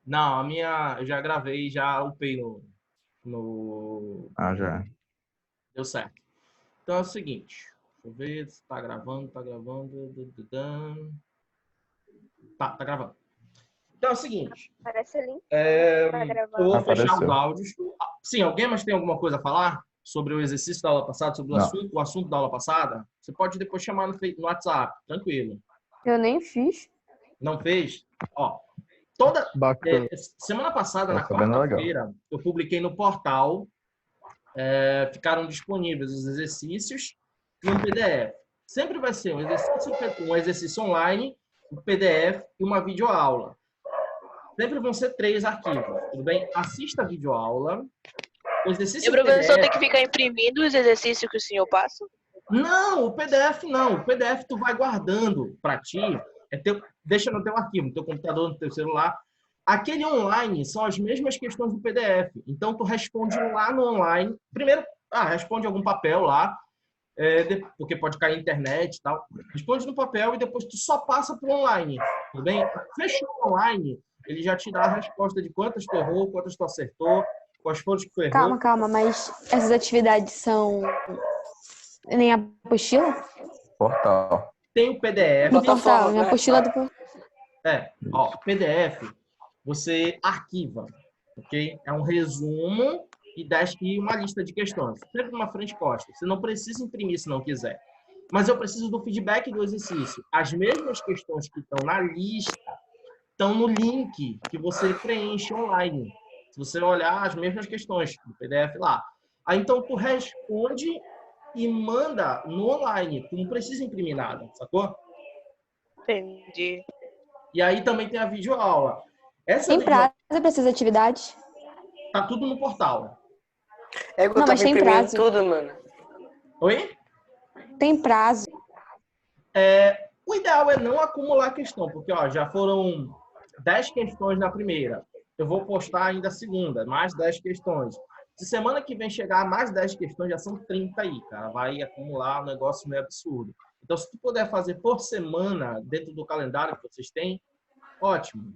Não, a minha eu já gravei, já upei no... Ah, já. Deu certo. Então é o seguinte. Deixa eu ver se tá gravando, tá gravando. Tá gravando. Então é o seguinte. Parece ali. Tá Eu gravando. vou fechar os Apareceu. áudios. Sim, alguém mais tem alguma coisa a falar sobre o exercício da aula passada, sobre Não. o assunto da aula passada? Você pode depois chamar no WhatsApp, tranquilo. Eu nem fiz. Não fez? Ó, Bacana. semana passada, Tá na sabendo legal. quarta-feira, eu publiquei no portal, ficaram disponíveis os exercícios e um PDF. Sempre vai ser um exercício online, um PDF e uma videoaula. Sempre vão ser 3 arquivos, tudo bem? Assista a videoaula. O E exercício o professor tem PDF... que ficar imprimindo os exercícios que o senhor passa? Não, o PDF não. O PDF tu vai guardando para ti, deixa no teu arquivo, no teu computador, no teu celular. Aquele online são as mesmas questões do PDF. Então tu responde lá no online. Primeiro, responde algum papel lá, porque pode cair na internet e tal. Responde no papel e depois tu só passa pro online, tudo bem? Fechou o online, ele já te dá a resposta de quantas tu errou, quantas tu acertou, quais foram os que tu errou. Calma, mas essas atividades são nem apostila? Portal. Tem o PDF. Do portal, Plataforma, nem né? apostila do portal. PDF, você arquiva, ok? É um resumo e uma lista de questões. Sempre uma frente e costa. Você não precisa imprimir se não quiser. Mas eu preciso do feedback do exercício. As mesmas questões que estão na lista estão no link que você preenche online. Se você olhar as mesmas questões do PDF lá. Aí então tu responde e manda no online. Tu não precisa imprimir nada, sacou? Entendi. E aí também tem a videoaula. Essa Tem videoaula prazo para essas atividades? tá tudo no portal. É que eu Não, mas tava tem imprimindo prazo. tudo, mano. Oi? Tem prazo. O ideal é não acumular questão, porque ó, já foram 10 questões na primeira. Eu vou postar ainda a segunda, mais 10 questões. Se semana que vem chegar mais 10 questões, já são 30 aí, cara. Vai acumular um negócio meio absurdo. Então, se tu puder fazer por semana, dentro do calendário que vocês têm, ótimo.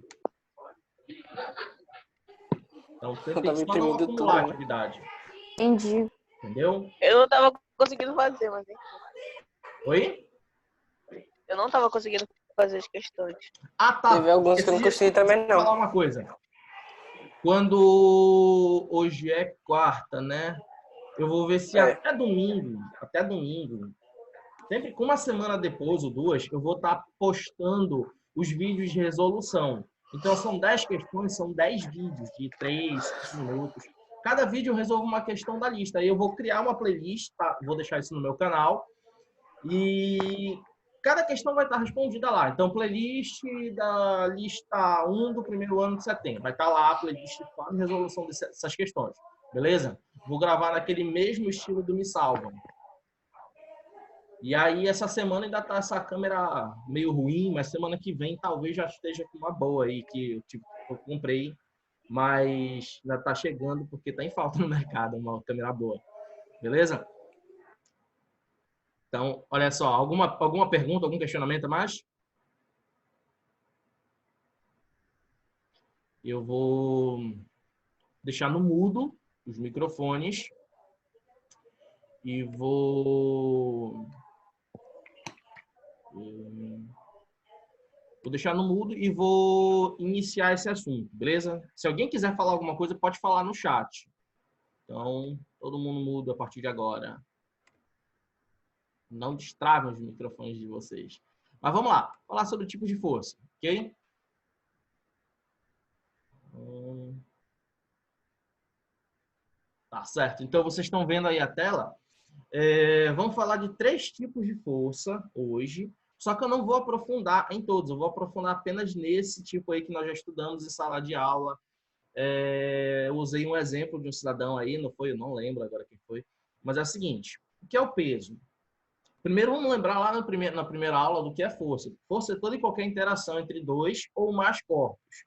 Então, Eu tem que tava só não imprimindo acumular tudo, né? atividade. Entendi. Entendeu? Eu não tava conseguindo fazer, mas Oi? eu não tava conseguindo fazer as questões. Ah, tá. Teve alguns que eu não Esqueci consegui de também, falar não. uma coisa. Quando hoje é quarta, né? Eu vou ver se É. até domingo, sempre com uma semana depois ou duas, eu vou estar postando os vídeos de resolução. Então, são 10 questões, são 10 vídeos de 3, 5 minutos. Cada vídeo eu resolvo uma questão da lista. Aí eu vou criar uma playlist, tá? Vou deixar isso no meu canal. E cada questão vai estar respondida lá. Então, playlist da lista 1 do primeiro ano de setembro. Vai estar lá a playlist com a resolução dessas questões. Beleza? Vou gravar naquele mesmo estilo do Me Salvam. E aí, essa semana ainda tá essa câmera meio ruim, mas semana que vem talvez já esteja com uma boa aí, que eu comprei, mas ainda tá chegando porque tá em falta no mercado uma câmera boa. Beleza? Então, olha só, alguma pergunta, algum questionamento a mais? Eu vou deixar no mudo os microfones e vou deixar no mudo e vou iniciar esse assunto, beleza? Se alguém quiser falar alguma coisa, pode falar no chat. Então, todo mundo mudo a partir de agora. Não destravem os microfones de vocês. Mas vamos lá, falar sobre tipos de força, ok? Tá certo. Então, vocês estão vendo aí a tela. Vamos falar de 3 tipos de força hoje. Só que eu não vou aprofundar em todos. Eu vou aprofundar apenas nesse tipo aí que nós já estudamos em sala de aula. Eu usei um exemplo de um cidadão aí, não foi? Eu não lembro agora quem foi. Mas é o seguinte. O que é o peso? Primeiro, vamos lembrar lá na primeira aula do que é força. Força é toda e qualquer interação entre 2 ou mais corpos.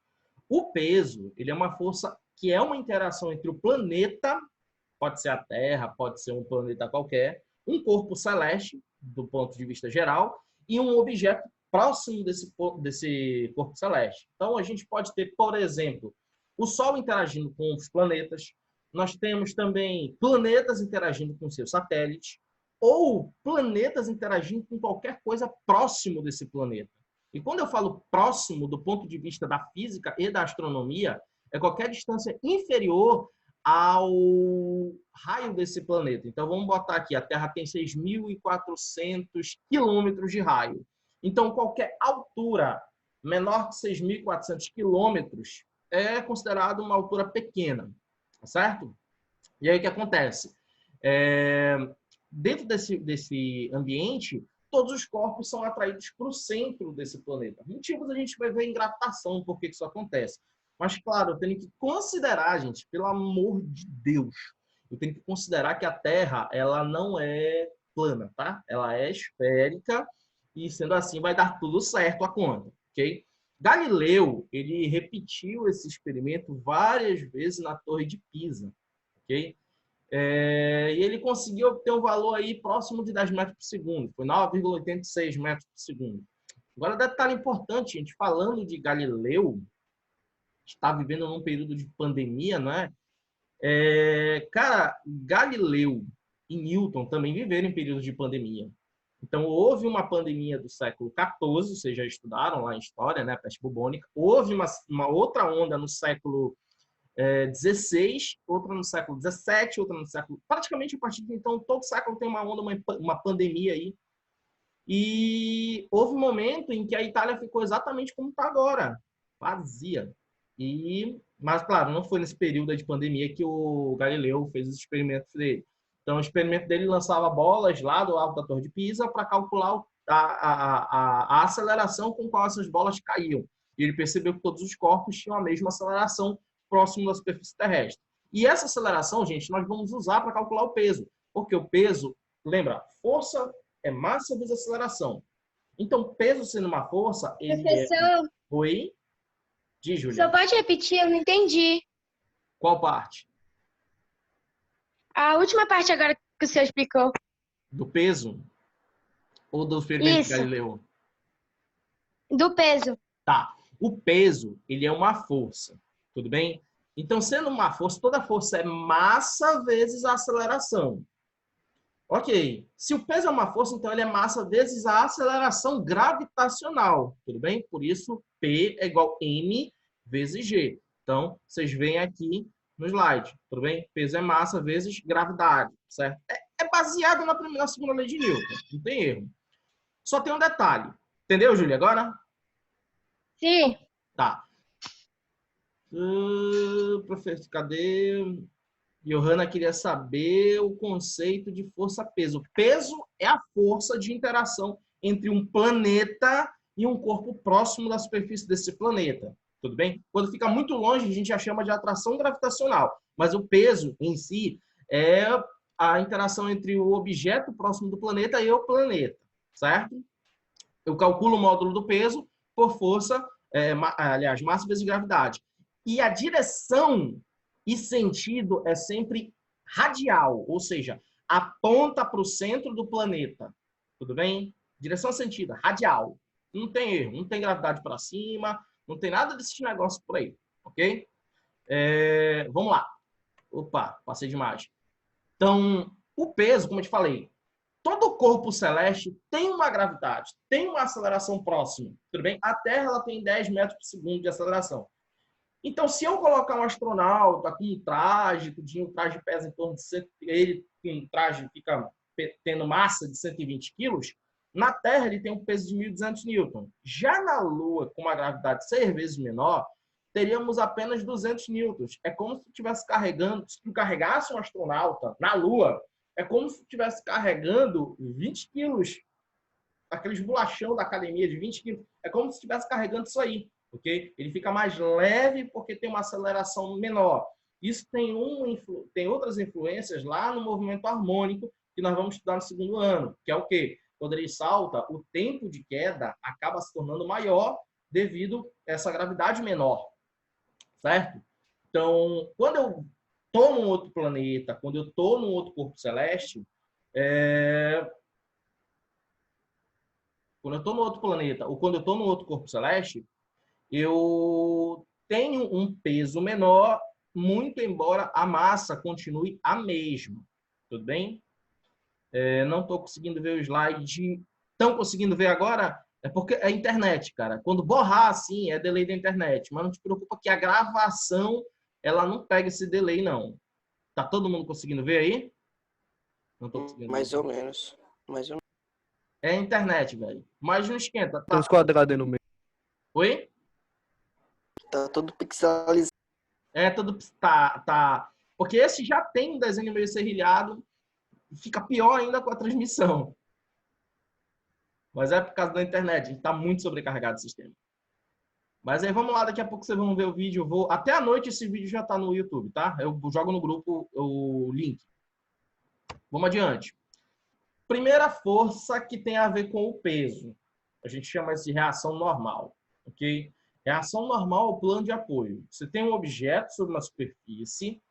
O peso, ele é uma força que é uma interação entre o planeta, pode ser a Terra, pode ser um planeta qualquer, um corpo celeste, do ponto de vista geral, e um objeto próximo desse corpo celeste. Então, a gente pode ter, por exemplo, o Sol interagindo com os planetas, nós temos também planetas interagindo com seus satélites, ou planetas interagindo com qualquer coisa próximo desse planeta. E quando eu falo próximo, do ponto de vista da física e da astronomia, é qualquer distância inferior ao raio desse planeta. Então, vamos botar aqui, a Terra tem 6.400 quilômetros de raio. Então, qualquer altura menor que 6.400 quilômetros é considerado uma altura pequena, tá certo? E aí, o que acontece? Dentro desse ambiente, todos os corpos são atraídos para o centro desse planeta. Motivos a gente vai ver em gravitação, por que isso acontece. Mas, claro, eu tenho que considerar, gente, pelo amor de Deus, eu tenho que considerar que a Terra, ela não é plana, tá? Ela é esférica e, sendo assim, vai dar tudo certo a conta, ok? Galileu, ele repetiu esse experimento várias vezes na Torre de Pisa, ok? E ele conseguiu obter um valor aí próximo de 10 metros por segundo, foi 9,86 metros por segundo. Agora, detalhe importante, gente, falando de Galileu, está vivendo num período de pandemia, né? Cara, Galileu e Newton também viveram em períodos de pandemia. Então, houve uma pandemia do século XIV, vocês já estudaram lá em história, né? Peste bubônica. Houve uma outra onda no século XVI, outra no século XVII, outra no século... Praticamente, a partir de então, todo século tem uma onda, uma pandemia aí. E houve um momento em que a Itália ficou exatamente como está agora, vazia. Mas, claro, não foi nesse período de pandemia que o Galileu fez os experimentos dele. Então, o experimento dele lançava bolas lá do alto da Torre de Pisa para calcular a aceleração com qual essas bolas caíam. E ele percebeu que todos os corpos tinham a mesma aceleração próximo da superfície terrestre. E essa aceleração, gente, nós vamos usar para calcular o peso. Porque o peso, lembra, força é massa vezes aceleração. Então, peso sendo uma força, ele Professor, Oi? Diz, só Julia. pode repetir, eu não entendi. Qual parte? A última parte agora que o senhor explicou. Do peso? Ou do experimento de Isso. Galileu? Do peso. Tá. O peso, ele é uma força. Tudo bem? Então, sendo uma força, toda força é massa vezes a aceleração. Ok. Se o peso é uma força, então ele é massa vezes a aceleração gravitacional. Tudo bem? Por isso, P é igual a M vezes G. Então, vocês veem aqui no slide. Tudo bem? Peso é massa vezes gravidade. Certo? É baseado na segunda lei de Newton. Não tem erro. Só tem um detalhe. Entendeu, Júlia, agora? Sim. Tá. Professor, cadê? Johanna queria saber o conceito de força-peso. Peso é a força de interação entre um planeta e um corpo próximo da superfície desse planeta. Tudo bem? Quando fica muito longe, a gente já chama de atração gravitacional. Mas o peso em si é a interação entre o objeto próximo do planeta e o planeta. Certo? Eu calculo o módulo do peso por força, aliás, massa vezes gravidade. E a direção e sentido é sempre radial, ou seja, aponta para o centro do planeta. Tudo bem? Direção e sentido, radial. Não tem erro, não tem gravidade para cima, não tem nada desse negócio por aí, ok? Vamos lá. Opa, passei demais. Então, o peso, como eu te falei, todo corpo celeste tem uma gravidade, tem uma aceleração próxima, tudo bem? A Terra ela tem 10 metros por segundo de aceleração. Então, se eu colocar um astronauta com um traje, o traje pesa em torno de 100, ele com um traje fica tendo massa de 120 quilos, na Terra ele tem um peso de 1.200 newton. Já na Lua, com uma gravidade 6 vezes menor, teríamos apenas 200 newtons. É como se estivesse carregando, se tu carregasse um astronauta na Lua, é como se estivesse carregando 20 quilos, aqueles bolachão da academia de 20 quilos, é como se estivesse carregando isso aí. Okay? Ele fica mais leve porque tem uma aceleração menor. Isso tem outras influências lá no movimento harmônico que nós vamos estudar no segundo ano, que é o quê? Quando ele salta, o tempo de queda acaba se tornando maior devido a essa gravidade menor, certo? Então, quando eu estou num outro planeta, quando eu estou num outro corpo celeste, quando eu estou no outro planeta ou quando eu estou no outro corpo celeste, eu tenho um peso menor, muito embora a massa continue a mesma. Tudo bem? Não estou conseguindo ver o slide. Estão conseguindo ver agora? É porque é a internet, cara. Quando borrar assim, é delay da internet. Mas não te preocupa que a gravação, ela não pega esse delay, não. Tá todo mundo conseguindo ver aí? Não tô conseguindo Mais ver. ou menos. Mais ou menos. É a internet, velho. Mas não esquenta. Tem uns quadrados aí no meio. Oi? Tá todo pixelizado. Tudo tá. Porque esse já tem um desenho meio serrilhado. Fica pior ainda com a transmissão. Mas é por causa da internet. A gente tá muito sobrecarregado o sistema. Mas aí vamos lá, daqui a pouco vocês vão ver o vídeo. Até a noite esse vídeo já tá no YouTube, tá? Eu jogo no grupo o link. Vamos adiante. Primeira força que tem a ver com o peso. A gente chama isso de reação normal, ok? Reação normal é o plano de apoio. Você tem um objeto sobre uma superfície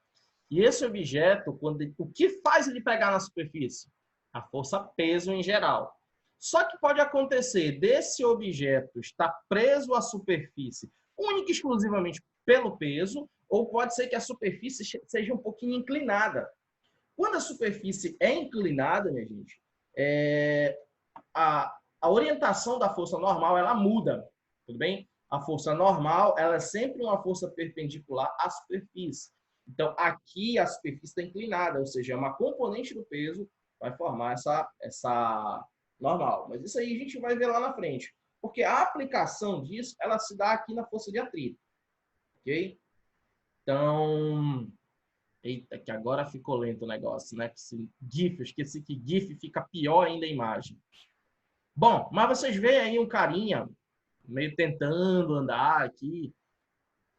e esse objeto, o que faz ele pegar na superfície? A força peso em geral. Só que pode acontecer desse objeto estar preso à superfície única e exclusivamente pelo peso, ou pode ser que a superfície seja um pouquinho inclinada. Quando a superfície é inclinada, minha gente, a orientação da força normal ela muda, tudo bem? A força normal ela é sempre uma força perpendicular à superfície. Então, aqui a superfície está inclinada, ou seja, uma componente do peso vai formar essa normal. Mas isso aí a gente vai ver lá na frente. Porque a aplicação disso, ela se dá aqui na força de atrito. Ok? Então, eita, que agora ficou lento o negócio, né? Esse GIF, eu esqueci que GIF fica pior ainda a imagem. Bom, mas vocês veem aí um carinha meio tentando andar aqui.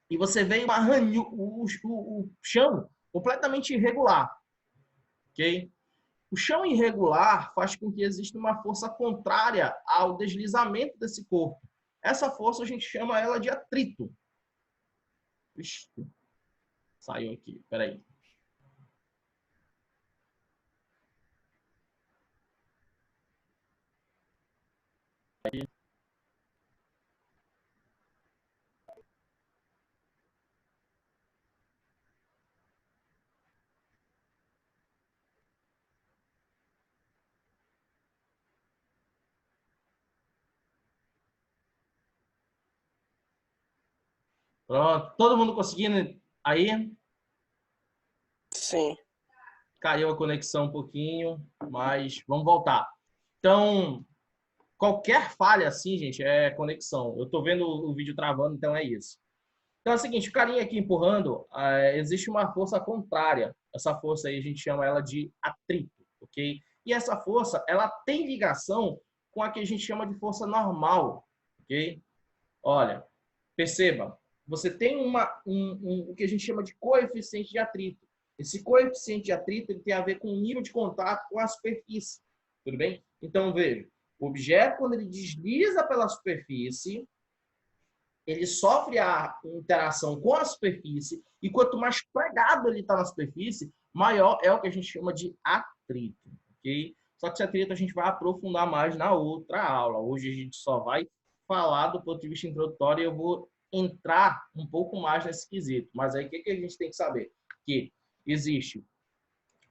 E você vê o chão completamente irregular. Ok? O chão irregular faz com que exista uma força contrária ao deslizamento desse corpo. Essa força a gente chama ela de atrito. Ixi, saiu aqui, peraí. Pronto, todo mundo conseguindo aí? Sim. Caiu a conexão um pouquinho, mas vamos voltar. Então, qualquer falha assim, gente, é conexão. Eu estou vendo o vídeo travando, então é isso. Então é o seguinte, o carinha aqui empurrando, existe uma força contrária. Essa força aí a gente chama ela de atrito, ok? E essa força, ela tem ligação com a que a gente chama de força normal, ok? Olha, perceba, você tem o que a gente chama de coeficiente de atrito. Esse coeficiente de atrito ele tem a ver com o nível de contato com a superfície, tudo bem? Então, veja, o objeto, quando ele desliza pela superfície, ele sofre a interação com a superfície e quanto mais pregado ele está na superfície, maior é o que a gente chama de atrito, ok? Só que esse atrito a gente vai aprofundar mais na outra aula. Hoje a gente só vai falar do ponto de vista introdutório e eu vou entrar um pouco mais nesse quesito. Mas aí o que a gente tem que saber? Que existe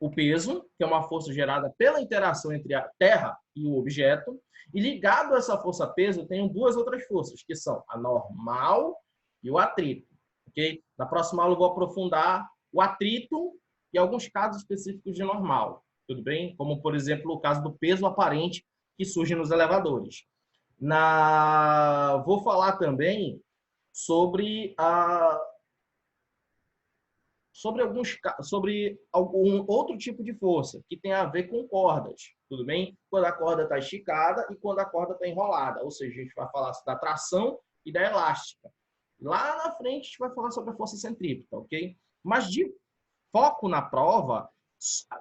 o peso, que é uma força gerada pela interação entre a Terra e o objeto, e ligado a essa força peso, tem duas outras forças, que são a normal e o atrito. Okay? Na próxima aula eu vou aprofundar o atrito e alguns casos específicos de normal. Tudo bem? Como, por exemplo, o caso do peso aparente que surge nos elevadores. Vou falar também sobre algum outro tipo de força que tem a ver com cordas, tudo bem? Quando a corda está esticada e quando a corda está enrolada, ou seja, a gente vai falar da tração e da elástica. Lá na frente a gente vai falar sobre a força centrípeta, ok? Mas de foco na prova,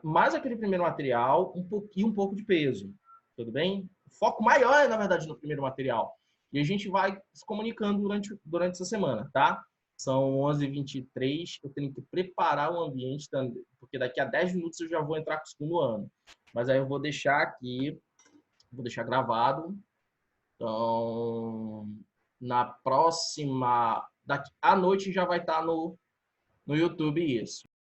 mais aquele primeiro material, um pouco de peso, tudo bem? O foco maior é, na verdade, no primeiro material. E a gente vai se comunicando durante essa semana, tá? São 11h23, eu tenho que preparar o ambiente, porque daqui a 10 minutos eu já vou entrar com o segundo ano. Mas aí eu vou deixar aqui, vou deixar gravado, Então, na próxima... à noite já vai estar no YouTube isso.